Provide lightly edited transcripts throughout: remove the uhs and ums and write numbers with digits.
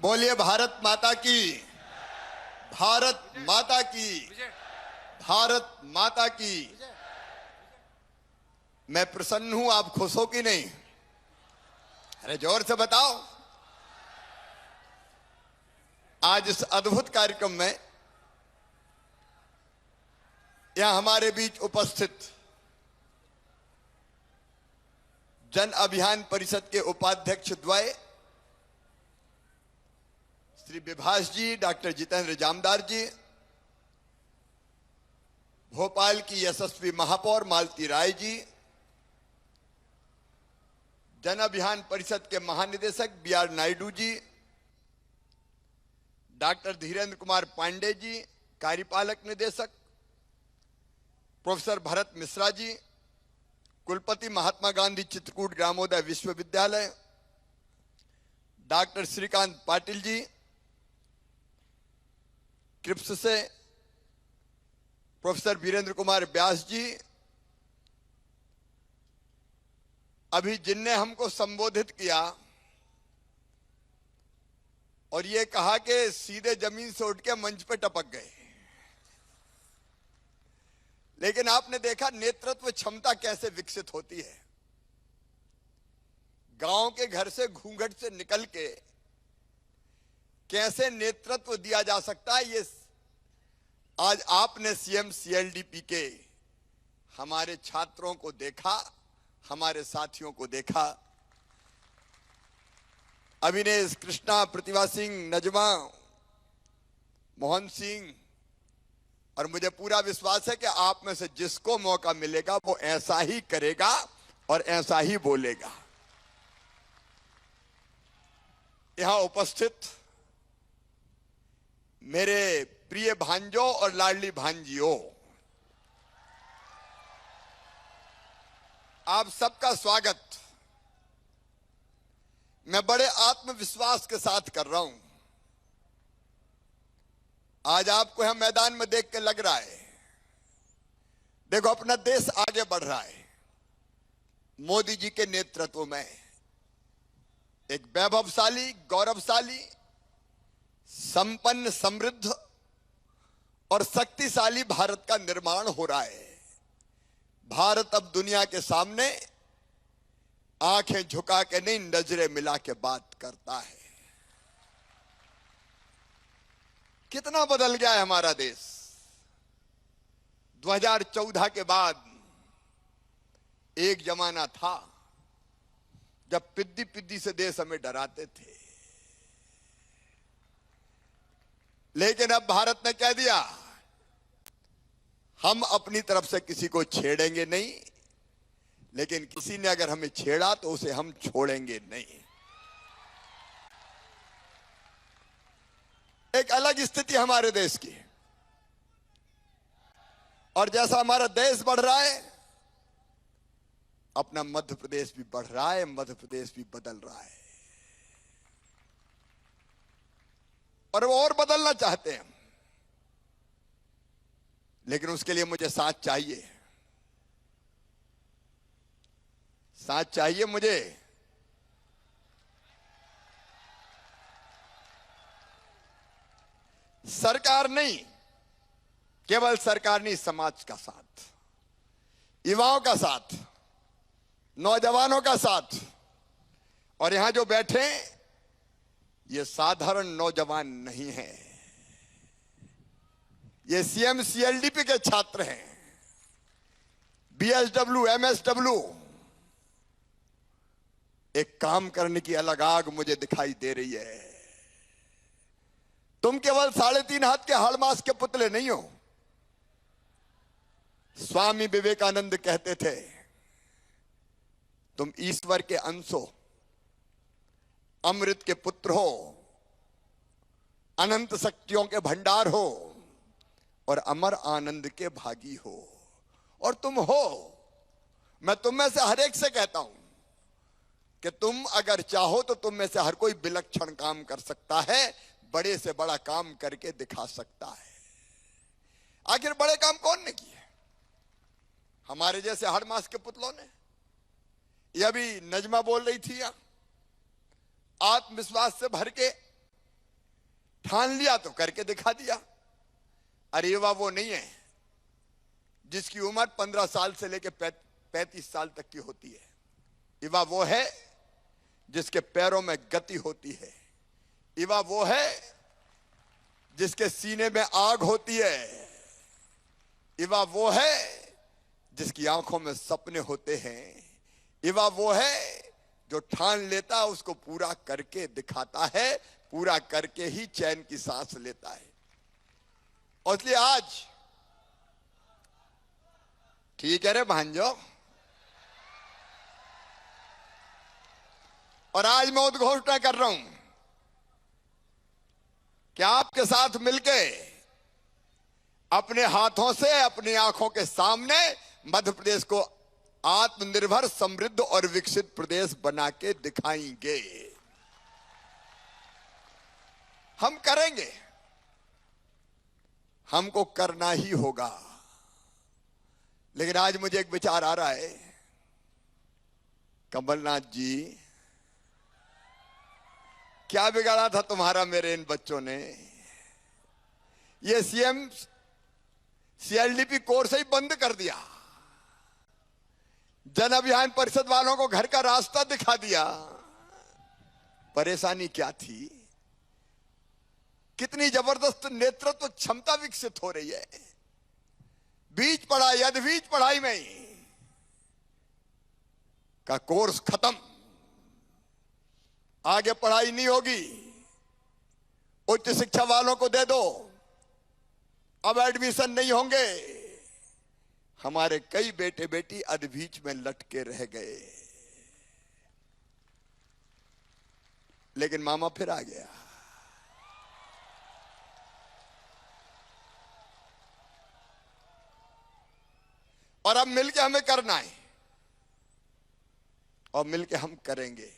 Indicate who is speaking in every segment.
Speaker 1: बोलिए भारत माता की, भारत माता की, भारत माता की। मैं प्रसन्न हूं, आप खुश हो कि नहीं? अरे जोर से बताओ। आज इस अद्भुत कार्यक्रम में यहां हमारे बीच उपस्थित जन अभियान परिषद के उपाध्यक्ष द्वय श्री विभास जी, डॉक्टर जितेंद्र जामदार जी, भोपाल की यशस्वी महापौर मालती राय जी, जन अभियान परिषद के महानिदेशक बी.आर. नायडू जी, डॉक्टर धीरेन्द्र कुमार पांडे जी, कार्यपालक निदेशक, प्रोफेसर भरत मिश्रा जी, कुलपति महात्मा गांधी चित्रकूट ग्रामोदय विश्वविद्यालय, डॉक्टर श्रीकांत पाटिल जी, क्रिप्स से प्रोफेसर वीरेंद्र कुमार व्यास जी, अभी जिनने हमको संबोधित किया और ये कहा कि सीधे जमीन से उठ के मंच पे टपक गए, लेकिन आपने देखा नेतृत्व क्षमता कैसे विकसित होती है। गांव के घर से घूंघट से निकल के कैसे नेतृत्व दिया जा सकता है, ये आज आपने सीएम सीएलडीपी के हमारे छात्रों को देखा, हमारे साथियों को देखा। अविनेश, कृष्णा, प्रतिभा सिंह, नजमा, मोहन सिंह, और मुझे पूरा विश्वास है कि आप में से जिसको मौका मिलेगा वो ऐसा ही करेगा और ऐसा ही बोलेगा। यहां उपस्थित मेरे प्रिय भांजों और लाडली भांजियों, आप सबका स्वागत मैं बड़े आत्मविश्वास के साथ कर रहा हूं। आज आपको यहां मैदान में देख के लग रहा है, देखो अपना देश आगे बढ़ रहा है। मोदी जी के नेतृत्व में एक वैभवशाली, गौरवशाली, संपन्न, समृद्ध और शक्तिशाली भारत का निर्माण हो रहा है। भारत अब दुनिया के सामने आंखें झुका के नहीं, नजरें मिला के बात करता है। कितना बदल गया है हमारा देश। 2014 के बाद एक जमाना था जब पिद्दी पिद्दी से देश हमें डराते थे, लेकिन अब भारत ने कह दिया हम अपनी तरफ से किसी को छेड़ेंगे नहीं, लेकिन किसी ने अगर हमें छेड़ा तो उसे हम छोड़ेंगे नहीं। एक अलग स्थिति हमारे देश की, और जैसा हमारा देश बढ़ रहा है, अपना मध्य प्रदेश भी बढ़ रहा है, मध्य प्रदेश भी बदल रहा है, और वो और बदलना चाहते हैं, लेकिन उसके लिए मुझे साथ चाहिए, साथ चाहिए मुझे। सरकार नहीं, केवल सरकार नहीं, समाज का साथ, युवाओं का साथ, नौजवानों का साथ। और यहां जो बैठे ये साधारण नौजवान नहीं है, ये सीएम सीएलडीपी के छात्र हैं, बीएसडब्ल्यू, एमएसडब्ल्यू। एक काम करने की अलग आग मुझे दिखाई दे रही है। तुम केवल 3.5 हाथ के हाड़मास के पुतले नहीं हो। स्वामी विवेकानंद कहते थे तुम ईश्वर के अंश हो, अमृत के पुत्र हो, अनंत शक्तियों के भंडार हो और अमर आनंद के भागी हो। और तुम हो। मैं तुम में से हर एक से कहता हूं कि तुम अगर चाहो तो तुम में से हर कोई विलक्षण काम कर सकता है, बड़े से बड़ा काम करके दिखा सकता है। आखिर बड़े काम कौन ने किए? हमारे जैसे हाड़मास के पुतलों ने। ये अभी नजमा बोल रही थी, आत्मविश्वास से भर के ठान लिया तो करके दिखा दिया। अरे युवा वो नहीं है जिसकी उम्र 15 साल से लेकर 35 साल तक की होती है। युवा वो है जिसके पैरों में गति होती है। युवा वो है जिसके सीने में आग होती है। युवा वो है जिसकी आंखों में सपने होते हैं। युवा वो है जो ठान लेता है उसको पूरा करके दिखाता है, पूरा करके ही चैन की सांस लेता है। और इसलिए आज ठीक है रे भांजो, और आज मैं उद्घोषणा कर रहा हूं कि आपके साथ मिलके अपने हाथों से अपनी आंखों के सामने मध्य प्रदेश को आत्मनिर्भर, समृद्ध और विकसित प्रदेश बना के दिखाएंगे। हम करेंगे, हमको करना ही होगा। लेकिन आज मुझे एक विचार आ रहा है, कमलनाथ जी, क्या बिगाड़ा था तुम्हारा मेरे इन बच्चों ने? ये सीएम सीएलडीपी कोर्स ही बंद कर दिया, जन अभियान परिषद वालों को घर का रास्ता दिखा दिया। परेशानी क्या थी? कितनी जबरदस्त नेतृत्व क्षमता विकसित हो रही है। बीच पढ़ाई, अधबीज पढ़ाई में का कोर्स खत्म, आगे पढ़ाई नहीं होगी, उच्च शिक्षा वालों को दे दो, अब एडमिशन नहीं होंगे। हमारे कई बेटे बेटी अधबीच में लटके रह गए। लेकिन मामा फिर आ गया। और अब मिलके हमें करना है, और मिलके हम करेंगे।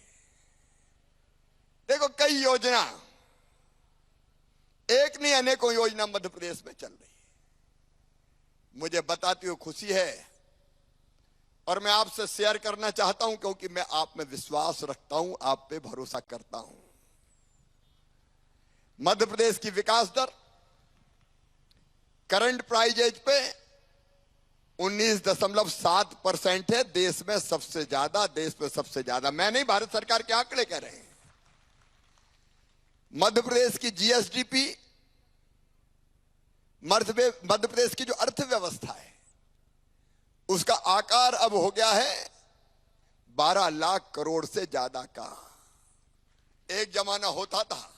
Speaker 1: देखो, कई योजना, एक नहीं अनेकों योजना मध्य प्रदेश में चल रही है। मुझे बताते हुए खुशी है और मैं आपसे शेयर करना चाहता हूं, क्योंकि मैं आप में विश्वास रखता हूं, आप पे भरोसा करता हूं। मध्य प्रदेश की विकास दर करंट प्राइस एज पे 19.7% है। देश में सबसे ज्यादा। मैं नहीं, भारत सरकार के आंकड़े कह रहे हैं। मध्य प्रदेश की जीएसडीपी, मध्य प्रदेश की जो अर्थव्यवस्था है, उसका आकार अब हो गया है 12 लाख करोड़ से ज्यादा का। एक जमाना होता था,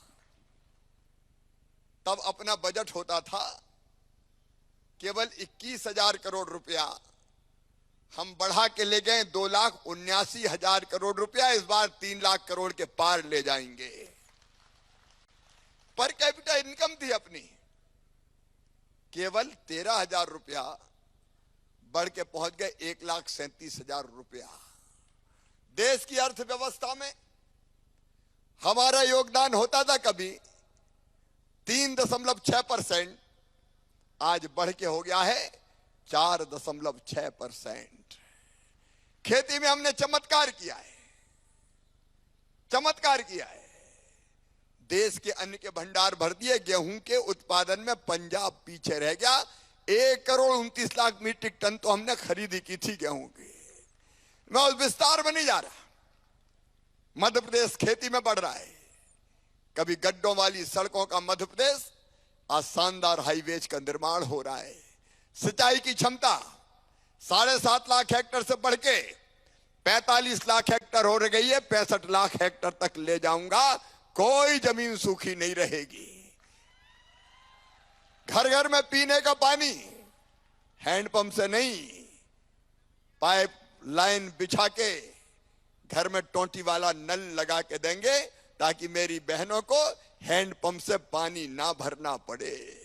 Speaker 1: तब अपना बजट होता था केवल 21,000 करोड़ रुपया। हम बढ़ा के ले गए 2,79,000 करोड़ रुपया। इस बार 3 लाख करोड़ के पार ले जाएंगे। पर कैपिटा इनकम थी अपनी केवल 13,000 रुपया, बढ़ के पहुंच गए 1,37,000 रुपया। देश की अर्थव्यवस्था में हमारा योगदान होता था कभी 3.6%, आज बढ़ के हो गया है 4.6%। खेती में हमने चमत्कार किया है। देश के अन्न के भंडार भर दिए। गेहूं के उत्पादन में पंजाब पीछे रह गया। 1,29,00,000 मीट्रिक टन तो हमने खरीदी की थी गेहूं की। मैं उस विस्तार में नहीं जा रहा। मध्य प्रदेश खेती में बढ़ रहा है। कभी गड्ढों वाली सड़कों का मध्य प्रदेश, आज शानदार हाईवेज का निर्माण हो रहा है। सिंचाई की क्षमता 7.5 लाख हेक्टेयर से बढ़ के 45 लाख हेक्टेयर हो गई है। 65 लाख हेक्टेयर तक ले जाऊंगा, कोई जमीन सूखी नहीं रहेगी। घर घर में पीने का पानी हैंडपंप से नहीं, पाइप लाइन बिछा के घर में टोंटी वाला नल लगा के देंगे, ताकि मेरी बहनों को हैंडपंप से पानी ना भरना पड़े।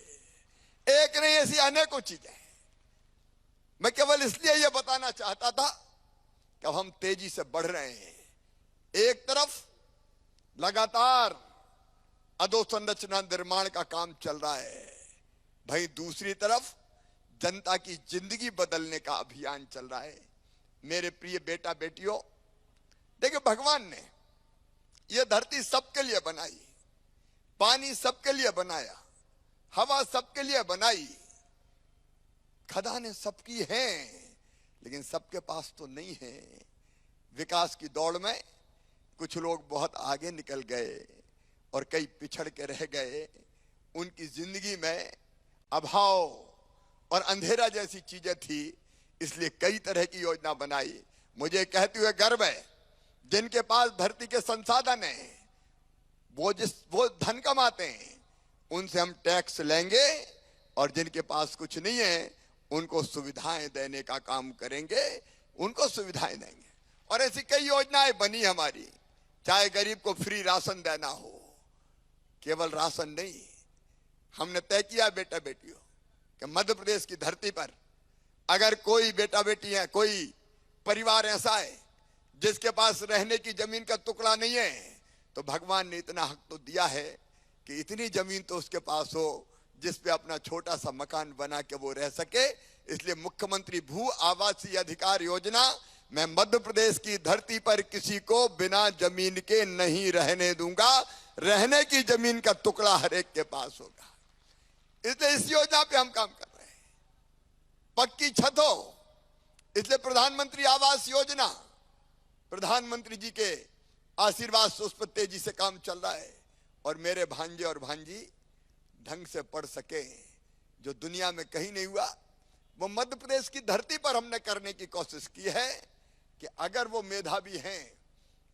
Speaker 1: एक नहीं, ऐसी अनेकों चीजें। मैं केवल इसलिए यह बताना चाहता था कि अब हम तेजी से बढ़ रहे हैं। एक तरफ लगातार अधोसंरचना निर्माण का काम चल रहा है, भाई दूसरी तरफ जनता की जिंदगी बदलने का अभियान चल रहा है। मेरे प्रिय बेटा बेटियों, देखिए, भगवान ने यह धरती सबके लिए बनाई। पानी सबके लिए बनाया, हवा सबके लिए बनाई, खदानें सबकी हैं, लेकिन सबके पास तो नहीं है। विकास की दौड़ में कुछ लोग बहुत आगे निकल गए और कई पिछड़ के रह गए। उनकी जिंदगी में अभाव और अंधेरा जैसी चीजें थी, इसलिए कई तरह की योजना बनाई। मुझे कहते हुए गर्व है, जिनके पास धरती के संसाधन हैं, वो धन कमाते हैं, उनसे हम टैक्स लेंगे, और जिनके पास कुछ नहीं है उनको सुविधाएं देने का काम करेंगे, उनको सुविधाएं देंगे। और ऐसी कई योजनाएं बनी हमारी, चाहे गरीब को फ्री राशन देना हो। केवल राशन नहीं, हमने तय किया बेटा बेटियों कि मध्य प्रदेश की धरती पर अगर कोई बेटा बेटी है, कोई परिवार ऐसा है जिसके पास रहने की जमीन का टुकड़ा नहीं है, तो भगवान ने इतना हक तो दिया है कि इतनी जमीन तो उसके पास हो जिस पे अपना छोटा सा मकान बना के वो रह सके। इसलिए मुख्यमंत्री भू आवासीय अधिकार योजना, मैं मध्य प्रदेश की धरती पर किसी को बिना जमीन के नहीं रहने दूंगा। रहने की जमीन का टुकड़ा हर एक के पास होगा। इसलिए इस योजना पे हम काम कर रहे हैं। पक्की छत हो, इसलिए प्रधानमंत्री आवास योजना, प्रधानमंत्री जी के आशीर्वाद से उस पर तेजी से काम चल रहा है। और मेरे भांजे और भांजी ढंग से पढ़ सके, जो दुनिया में कहीं नहीं हुआ, वो मध्य प्रदेश की धरती पर हमने करने की कोशिश की है कि अगर वो मेधावी हैं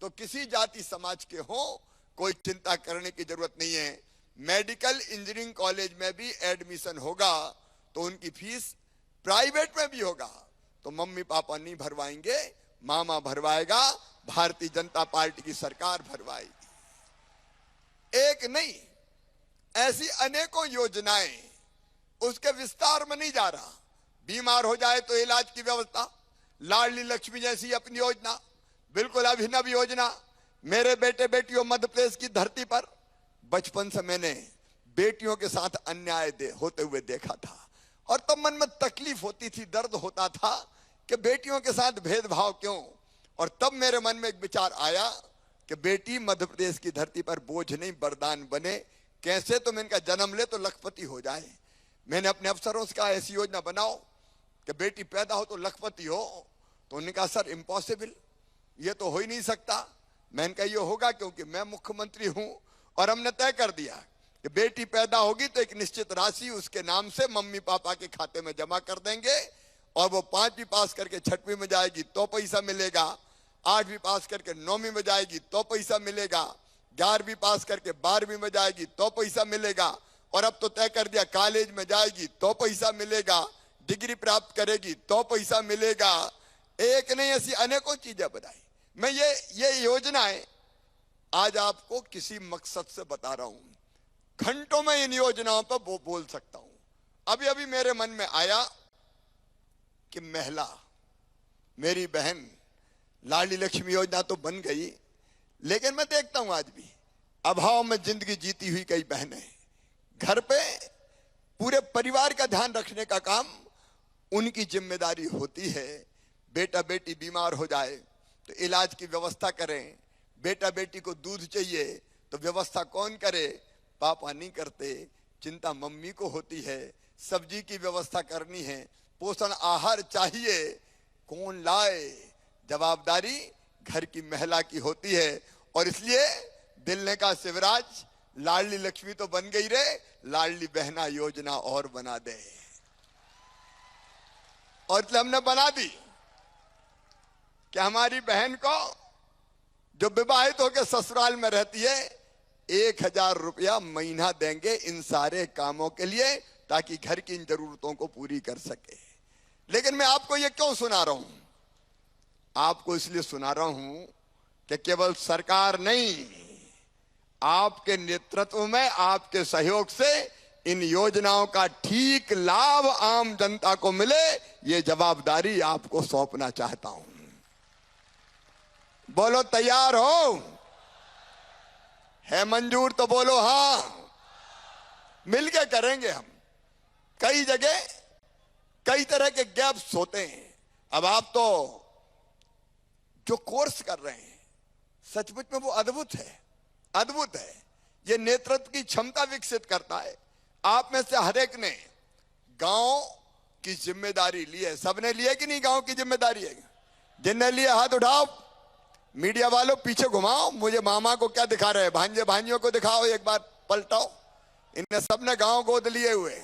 Speaker 1: तो किसी जाति समाज के हो, कोई चिंता करने की जरूरत नहीं है। मेडिकल इंजीनियरिंग कॉलेज में भी एडमिशन होगा तो उनकी फीस प्राइवेट में भी होगा तो मम्मी पापा नहीं भरवाएंगे, मामा भरवाएगा, भारतीय जनता पार्टी की सरकार भरवाएगी। एक नहीं, ऐसी अनेकों योजनाएं, उसके विस्तार में नहीं जा रहा। बीमार हो जाए तो इलाज की व्यवस्था, लाडली लक्ष्मी जैसी अपनी योजना, बिल्कुल अभिनव योजना। मेरे बेटे बेटियों, मध्य प्रदेश की धरती पर बचपन से मैंने बेटियों के साथ अन्याय होते हुए देखा था, और तब मन में तकलीफ होती थी, दर्द होता था कि बेटियों के साथ भेदभाव क्यों। और तब मेरे मन में एक विचार आया कि बेटी मध्य प्रदेश की धरती पर बोझ नहीं, वरदान बने। कैसे? तो मैं इनका जन्म ले तो लखपति हो जाए। मैंने अपने अफसरों से कहा ऐसी योजना बनाओ कि बेटी पैदा हो तो लखपति हो। तो उन्होंने कहा सर इम्पॉसिबल, ये तो हो ही नहीं सकता। मैंने कहा ये होगा क्योंकि मैं मुख्यमंत्री हूं और हमने तय कर दिया कि बेटी पैदा होगी तो एक निश्चित राशि उसके नाम से मम्मी पापा के खाते में जमा कर देंगे, और वो 5वीं पास करके 6वीं में जाएगी तो पैसा मिलेगा, 8वीं पास करके 9वीं में जाएगी तो पैसा मिलेगा, 11वीं पास करके 12वीं में जाएगी तो पैसा मिलेगा, और अब तो तय कर दिया कॉलेज में जाएगी तो पैसा मिलेगा, डिग्री प्राप्त करेगी तो पैसा मिलेगा। एक नहीं, ऐसी अनेकों चीजें बनाई। मैं ये योजनाएं आज आपको किसी मकसद से बता रहा हूं। घंटों में इन योजनाओं पर बोल सकता हूं। अभी अभी मेरे मन में आया कि महिला, मेरी बहन, लाडली लक्ष्मी योजना तो बन गई, लेकिन मैं देखता हूं आज भी अभाव में जिंदगी जीती हुई कई बहनें, घर पे पूरे परिवार का ध्यान रखने का काम उनकी जिम्मेदारी होती है। बेटा बेटी बीमार हो जाए तो इलाज की व्यवस्था करें, बेटा बेटी को दूध चाहिए तो व्यवस्था कौन करे? पापा नहीं करते, चिंता मम्मी को होती है। सब्जी की व्यवस्था करनी है, पोषण आहार चाहिए, कौन लाए? जवाबदारी घर की महिला की होती है। और इसलिए दिल ने कहा शिवराज, लाडली लक्ष्मी तो बन गई रे, लाडली बहना योजना और बना दे। और इसलिए हमने बना दी कि हमारी बहन को जो विवाहित होकर ससुराल में रहती है 1000 रुपया महीना देंगे इन सारे कामों के लिए, ताकि घर की इन जरूरतों को पूरी कर सके। लेकिन मैं आपको ये क्यों सुना रहा हूं? आपको इसलिए सुना रहा हूं कि केवल सरकार नहीं, आपके नेतृत्व में, आपके सहयोग से इन योजनाओं का ठीक लाभ आम जनता को मिले, ये जवाबदारी आपको सौंपना चाहता हूं। बोलो तैयार हो? है मंजूर तो बोलो हाँ। मिलके करेंगे हम। कई जगह कई तरह के गैप्स होते हैं। अब आप तो जो कोर्स कर रहे हैं सचमुच में वो अद्भुत है, अद्भुत है। ये नेतृत्व की क्षमता विकसित करता है। आप में से हर एक ने गांव की जिम्मेदारी ली है। सबने ली है कि नहीं? गांव की जिम्मेदारी है। जिनने लिए हाथ उठाओ। मीडिया वालों पीछे घुमाओ, मुझे मामा को क्या दिखा रहे हैं, भांजे भांजियों को दिखाओ, एक बार पलटाओ। इनने सबने गांव गोद लिए हुए,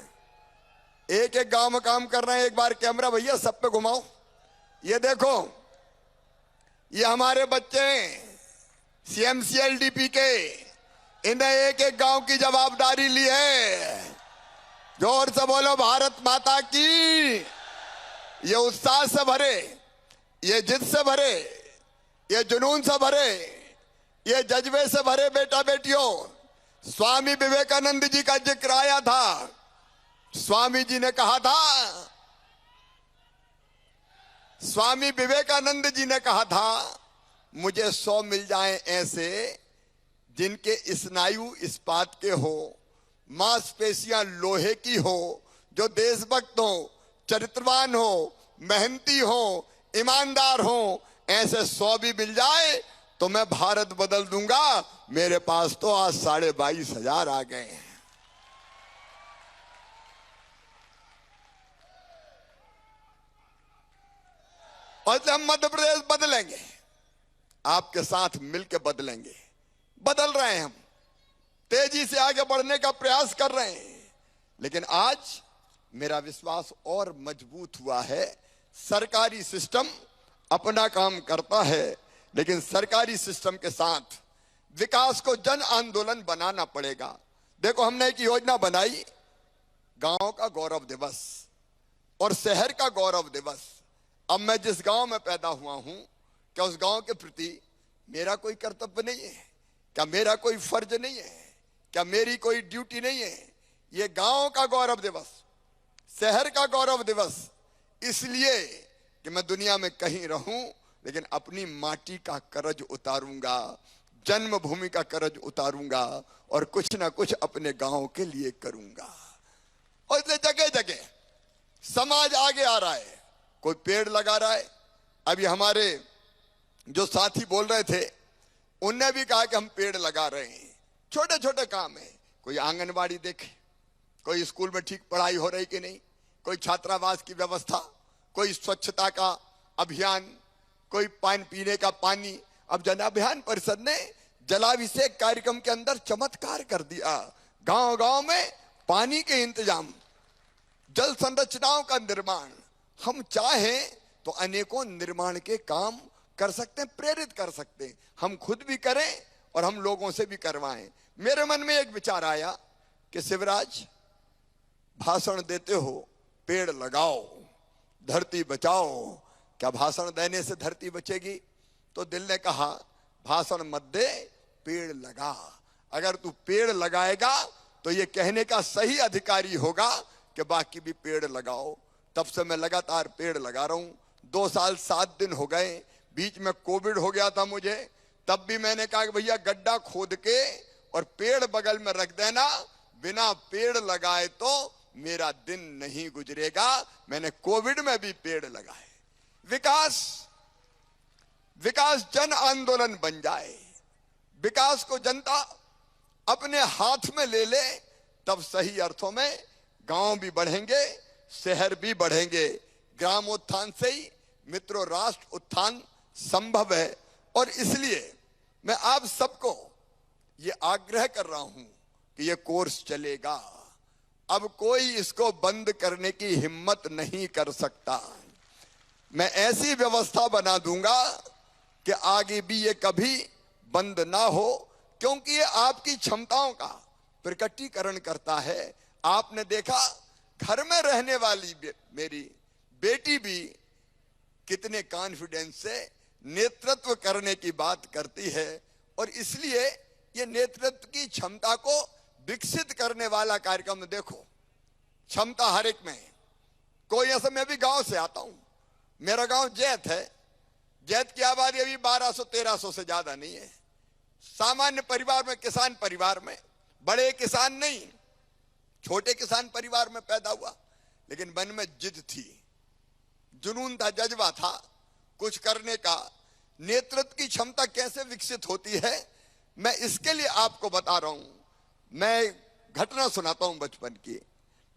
Speaker 1: एक एक गांव में काम कर रहे हैं। एक बार कैमरा भैया सब पे घुमाओ। ये देखो, ये हमारे बच्चे हैं CMCLDP के, इन्हें एक एक गांव की जवाबदारी ली है। जोर से बोलो भारत माता की। ये उत्साह से भरे, ये जिद से भरे, ये जुनून से भरे, ये जज्बे से भरे बेटा बेटियों, स्वामी विवेकानंद जी का जिक्र आया था। स्वामी जी ने कहा था, स्वामी विवेकानंद जी ने कहा था, मुझे 100 मिल जाएं ऐसे जिनके स्नायु इस्पात के हो, मांसपेशियां लोहे की हो, जो देशभक्त हो, चरित्रवान हो, मेहनती हो, ईमानदार हो। ऐसे 100 भी मिल जाए तो मैं भारत बदल दूंगा। मेरे पास तो आज 22,500 आ गए हैं। और हम मध्य प्रदेश बदलेंगे, आपके साथ मिलकर बदलेंगे। बदल रहे हैं हम, तेजी से आगे बढ़ने का प्रयास कर रहे हैं। लेकिन आज मेरा विश्वास और मजबूत हुआ है। सरकारी सिस्टम अपना काम करता है, लेकिन सरकारी सिस्टम के साथ विकास को जन आंदोलन बनाना पड़ेगा। देखो, हमने एक योजना बनाई, गांव का गौरव दिवस और शहर का गौरव दिवस। अब मैं जिस गांव में पैदा हुआ हूं, क्या उस गांव के प्रति मेरा कोई कर्तव्य नहीं है? क्या मेरा कोई फर्ज नहीं है? क्या मेरी कोई ड्यूटी नहीं है? ये गांव का गौरव दिवस, शहर का गौरव दिवस, इसलिए कि मैं दुनिया में कहीं रहूं, लेकिन अपनी माटी का कर्ज उतारूंगा, जन्मभूमि का कर्ज उतारूंगा और कुछ ना कुछ अपने गांव के लिए करूंगा। और इसलिए जगह जगह समाज आगे आ रहा है, कोई पेड़ लगा रहा है। अभी हमारे जो साथी बोल रहे थे, उनने भी कहा कि हम पेड़ लगा रहे हैं। छोटे छोटे काम है, कोई आंगनबाड़ी देखे, कोई स्कूल में ठीक पढ़ाई हो रही कि नहीं, कोई छात्रावास की व्यवस्था, कोई स्वच्छता का अभियान, कोई पानी पीने का पानी। अब जन अभियान परिषद ने जलाभिषेक कार्यक्रम के अंदर चमत्कार कर दिया। गांव गांव में पानी के इंतजाम, जल संरचनाओं का निर्माण। हम चाहें तो अनेकों निर्माण के काम कर सकते हैं, प्रेरित कर सकते हैं। हम खुद भी करें और हम लोगों से भी करवाएं। मेरे मन में एक विचार आया कि शिवराज, भाषण देते हो, पेड़ लगाओ, धरती बचाओ। क्या भाषण देने से धरती बचेगी? तो दिल ने कहा, भाषण मत दे, पेड़ लगा। अगर तू पेड़ लगाएगा तो ये कहने का सही अधिकारी होगा कि बाकी भी पेड़ लगाओ। तब से मैं लगातार पेड़ लगा रहा हूं। 2 साल 7 दिन हो गए। बीच में कोविड हो गया था मुझे, तब भी मैंने कहा कि भैया गड्ढा खोद के और पेड़ बगल में रख देना, बिना पेड़ लगाए तो मेरा दिन नहीं गुजरेगा। मैंने कोविड में भी पेड़ लगाए। विकास जन आंदोलन बन जाए, विकास को जनता अपने हाथ में ले ले, तब सही अर्थों में गांव भी बढ़ेंगे, शहर भी बढ़ेंगे। ग्रामोत्थान से ही मित्रों राष्ट्र उत्थान संभव है। और इसलिए मैं आप सबको ये आग्रह कर रहा हूं कि ये कोर्स चलेगा। अब कोई इसको बंद करने की हिम्मत नहीं कर सकता। मैं ऐसी व्यवस्था बना दूंगा कि आगे भी ये कभी बंद ना हो, क्योंकि ये आपकी क्षमताओं का प्रकटीकरण करता है। आपने देखा, घर में रहने वाली मेरी बेटी भी कितने कॉन्फिडेंस से नेतृत्व करने की बात करती है। और इसलिए ये नेतृत्व की क्षमता को विकसित करने वाला कार्यक्रम देखो, क्षमता हर एक में है। कोई ऐसा, मैं भी गांव से आता हूं, मेरा गांव जैत है। जैत की आबादी अभी 1200-1300 से ज्यादा नहीं है। सामान्य परिवार में, किसान परिवार में, बड़े किसान नहीं, छोटे किसान परिवार में पैदा हुआ। लेकिन मन में जिद थी, जुनून था, जज्बा था कुछ करने का। नेतृत्व की क्षमता कैसे विकसित होती है, मैं इसके लिए आपको बता रहा हूं। मैं घटना सुनाता हूं बचपन की।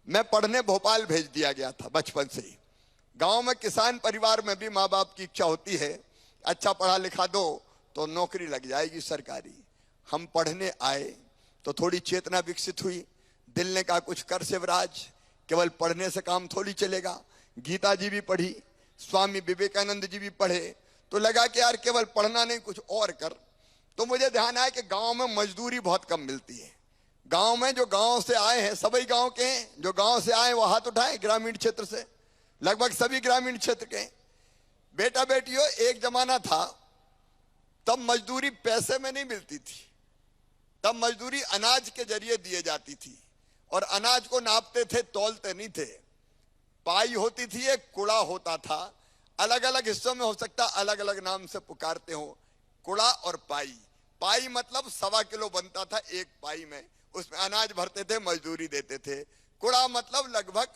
Speaker 1: मैं पढ़ने भोपाल भेज दिया गया था बचपन से ही। गांव में किसान परिवार में भी माँ बाप की इच्छा होती है अच्छा पढ़ा लिखा दो तो नौकरी लग जाएगी सरकारी। हम पढ़ने आए तो थोड़ी चेतना विकसित हुई। दिल ने कहा कुछ कर शिवराज, केवल पढ़ने से काम थोड़ी चलेगा। गीता जी भी पढ़ी, स्वामी विवेकानंद जी भी पढ़े, तो लगा कि यार केवल पढ़ना नहीं कुछ और कर। तो मुझे ध्यान आया कि गांव में मजदूरी बहुत कम मिलती है। गांव में जो गांव से आए हैं, सभी गांव के हैं, जो गांव से आए वो हाथ उठाएं, ग्रामीण क्षेत्र से, लगभग सभी ग्रामीण क्षेत्र के। बेटा बेटियों, एक जमाना था तब मजदूरी पैसे में नहीं मिलती थी, तब मजदूरी अनाज के जरिए दिए जाती थी। और अनाज को नापते थे, तौलते नहीं थे। पाई होती थी, एक कुड़ा होता था। अलग अलग हिस्सों में हो सकता अलग अलग नाम से पुकारते हो, कुड़ा और पाई। पाई मतलब 1.25 किलो बनता था एक पाई में, उसमें अनाज भरते थे, मजदूरी देते थे। कुड़ा मतलब लगभग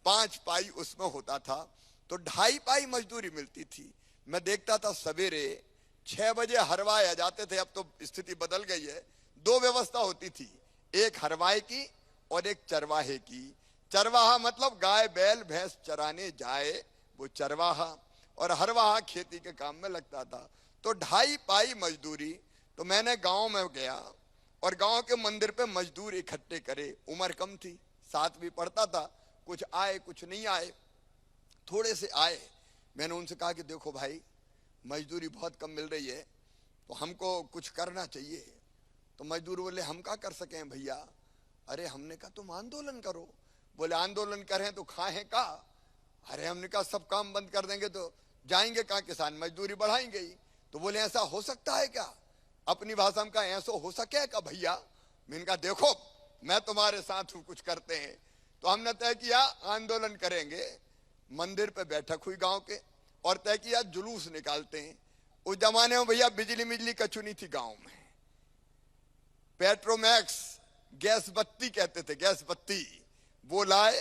Speaker 1: 5 पाई उसमें होता था, तो 2.5 पाई मजदूरी मिलती थी। मैं देखता था सवेरे 6 बजे हरवाए आ जाते थे। अब तो स्थिति बदल गई है। 2 व्यवस्था होती थी, एक हरवाए की और एक चरवाहे की। चरवाहा मतलब गाय बैल भैंस चराने जाए वो चरवाहा, और हरवाहा खेती के काम में लगता था। तो 2.5 पाई मजदूरी। तो मैंने गांव में गया और गांव के मंदिर पे मजदूर इकट्ठे करे। उम्र कम थी, 7वीं पढ़ता था। कुछ आए कुछ नहीं आए, थोड़े से आए। मैंने उनसे कहा कि देखो भाई, मजदूरी बहुत कम मिल रही है तो हमको कुछ करना चाहिए। तो मजदूर बोले हम क्या कर सके हैं भैया। अरे हमने कहा तुम आंदोलन करो। बोले आंदोलन करें तो खाएं का। अरे हमने कहा सब काम बंद कर देंगे तो जाएंगे कहाँ किसान, मजदूरी बढ़ाएंगे ही। तो बोले ऐसा हो सकता है क्या, अपनी भाषा में कहा ऐसा हो सके क्या भैया। मैंने कहा देखो मैं तुम्हारे साथ हूं, कुछ करते हैं। तो हमने तय किया आंदोलन करेंगे। मंदिर पे बैठक हुई गांव के, और तय किया जुलूस निकालते हैं। उस जमाने में भैया बिजली कछु नहीं थी गांव में। पेट्रोमैक्स गैस बत्ती कहते थे, गैस बत्ती वो लाए,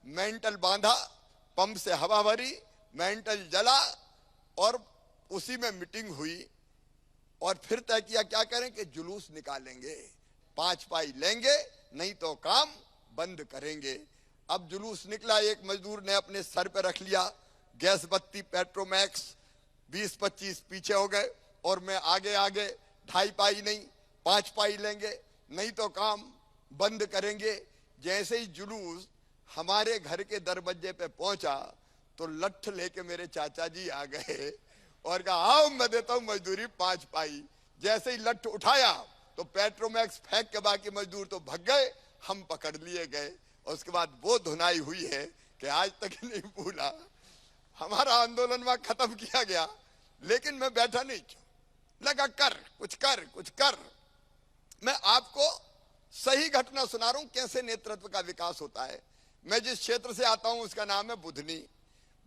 Speaker 1: मेंटल बांधा, पंप से हवा भरी, मेंटल जला, और उसी में मीटिंग हुई। और फिर तय किया क्या करें कि जुलूस निकालेंगे, 5 पाई लेंगे नहीं तो काम बंद करेंगे। अब जुलूस निकला, एक मजदूर ने अपने सर पे रख लिया गैस बत्ती पेट्रोमैक्स, 20-25 पीछे हो गए और मैं आगे आगे। 2.5 पाई नहीं 5 पाई लेंगे नहीं तो काम बंद करेंगे। जैसे ही जुलूस हमारे घर के दरवाजे पे पहुंचा तो लठ लेके मेरे चाचा जी आ गए और कहा आओ मैं देता हूं मजदूरी 5 पाई। जैसे ही लठ उठाया तो पेट्रोमैक्स फेंक के बाकी मजदूर तो भग गए, हम पकड़ लिए गए। और उसके बाद वो धुनाई हुई है कि आज तक नहीं भूला। हमारा आंदोलन वहां खत्म किया गया, लेकिन मैं बैठा नहीं, लगा कर कुछ कर कुछ कर। मैं आपको सही घटना सुना रहा हूं कैसे नेतृत्व का विकास होता है। मैं जिस क्षेत्र से आता हूं उसका नाम है बुधनी।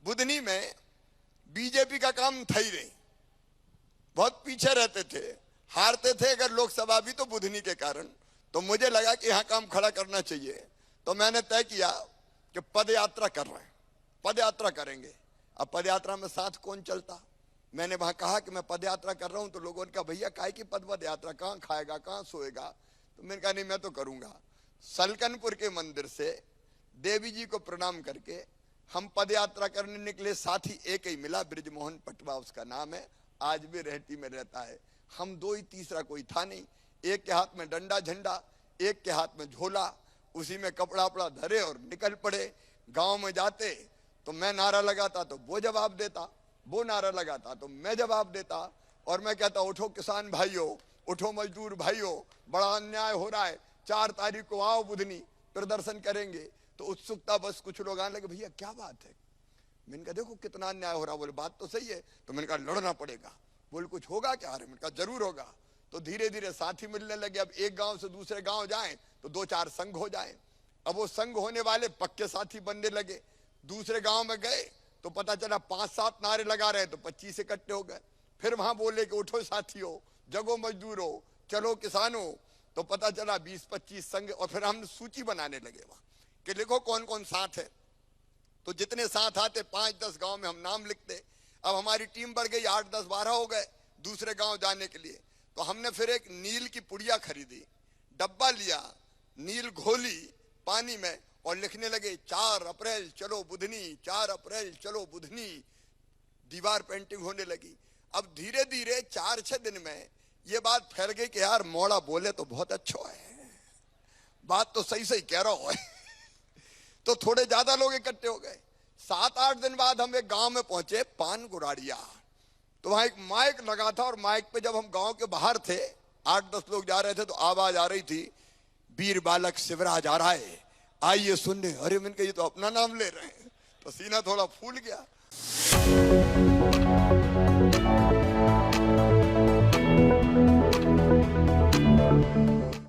Speaker 1: बुधनी में बीजेपी का काम था ही नहीं, बहुत पीछे रहते थे, हारते थे अगर लोकसभा भी तो बुधनी के कारण। तो मुझे लगा कि यहां काम खड़ा करना चाहिए। तो मैंने तय किया कि पद यात्रा कर रहे हैं, पद यात्रा करेंगे। अब पद यात्रा में साथ कौन चलता। मैंने वहां कहा कि मैं पद यात्रा कर रहा हूं, तो लोगों ने कहा भैया काहे की पद यात्रा, कहां खाएगा कहां सोएगा। तो मैंने कहा नहीं मैं तो करूंगा। सलकनपुर के मंदिर से देवी जी को प्रणाम करके हम पद यात्रा करने निकले। साथी एक ही मिला, ब्रिजमोहन पटवा उसका नाम है, आज भी रेहटी में रहता है। हम 2 ही, तीसरा कोई था नहीं। एक के हाथ में डंडा झंडा, एक के हाथ में झोला, उसी में कपड़ा वपड़ा धरे और निकल पड़े। गांव में जाते तो मैं नारा लगाता तो वो जवाब देता, वो नारा लगाता तो मैं जवाब देता। और मैं कहता उठो किसान भाइयों, उठो मजदूर भाइयों, बड़ा अन्याय हो रहा है, 4 तारीख को आओ बुधनी, प्रदर्शन करेंगे। तो उत्सुकता बस कुछ लोग आने लगे भैया क्या बात है। मैंने कहा देखो कितना अन्याय हो रहा। बोले बात तो सही है। तो मैंने कहा लड़ना पड़ेगा। बोले कुछ होगा क्या। अरे मैंने कहा जरूर होगा। तो धीरे धीरे साथी मिलने लगे। अब एक गांव से दूसरे गांव जाएं तो 2-4 संघ हो जाएं। अब वो संघ होने वाले पक्के साथी बनने लगे। दूसरे गांव में गए तो पता चला 5-7 नारे लगा रहे तो 25 इकट्ठे हो गए। फिर वहां बोले कि उठो साथियों, जगो मजदूरों, चलो किसानों। तो पता चला 20-25 संघ। और फिर हम सूची बनाने लगे वहां कि लिखो कौन कौन साथ है। तो जितने साथ आते 5-10 गांव में हम नाम लिखते। अब हमारी टीम बढ़ गई, 8-10-12 हो गए दूसरे गांव जाने के लिए। तो हमने फिर एक नील की पुड़िया खरीदी, डब्बा लिया, नील घोली पानी में और लिखने लगे 4 अप्रैल चलो बुधनी, 4 अप्रैल चलो बुधनी। दीवार पेंटिंग होने लगी। अब धीरे धीरे 4-6 दिन में ये बात फैल गई कि यार मोड़ा बोले तो बहुत अच्छा है, बात तो सही सही कह रहा है। तो थोड़े ज्यादा लोग इकट्ठे हो गए। 7-8 दिन बाद हम एक गांव में पहुंचे, पान गुराड़िया। तो वहां एक माइक लगा था और माइक पे जब हम गांव के बाहर थे, 8-10 लोग जा रहे थे, तो आवाज आ रही थी, वीर बालक शिवराज आ रहा है, आइए सुनने। अरे मैंने कहा ये तो अपना नाम ले रहे हैं, तो सीना थोड़ा फूल गया।